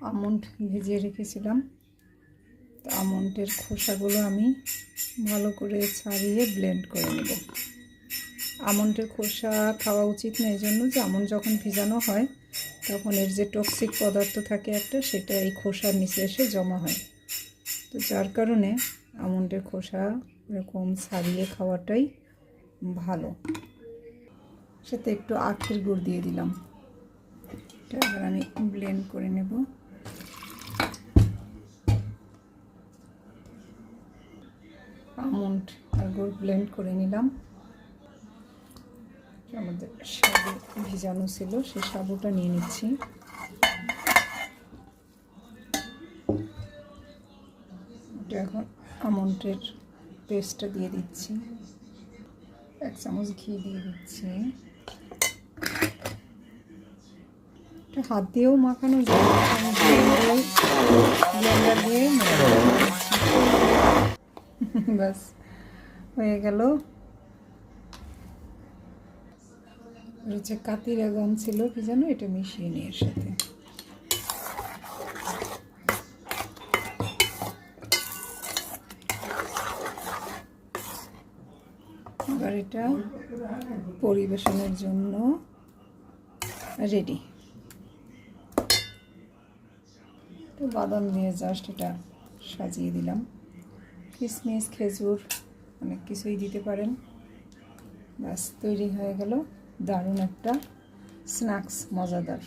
Almond ভিজিয়ে রেখেছিলাম। তো আমন্ডের খোসাগুলো আমি ভালো করে ছাড়িয়ে ব্লেন্ড করে নেব। আমন্ডের খোসা খাওয়া উচিত না, এই জন্য যে আমন্ড যখন ভিজানো হয় তখন এর যে টক্সিক পদার্থ থাকে একটা, সেটা এই খোসার নিচে এসে জমা হয়। তো যার কারণে আমন্ডের খোসা এরকম ছাড়িয়ে খাওয়াটাই ভালো। সাথে একটু আখের গুড় দিয়ে দিলাম। এটা এবার আমি ব্লেন্ড করে নেব। আমন্ড আর গুড় ব্লেন্ড করে নিলাম। আমাদের সাবু ভিজানো ছিল, সেই সাবুটা নিয়ে নিচ্ছি। এখন আমন্ডের পেস্টটা দিয়ে দিচ্ছি। 1 চামচ ঘি দিয়ে দিচ্ছি। এটা হাত দিয়েও মাখানো যায়, ব্লেন্ডার দিয়ে ব্যাস হয়ে গেল। যে কাতিরা গম ছিল কি জানো, এটা মিশিয়ে নিয়ে এর সাথে। এবার এটা পরিবেশনের জন্য রেডি। তো বাদাম দিয়ে জাস্ট এটা সাজিয়ে দিলাম। কিশমিশ, খেজুর, অনেক কিছুই দিতে পারেন। ব্যাস তৈরি হয়ে গেল দারুণ একটা স্ন্যাক্স, মজাদার।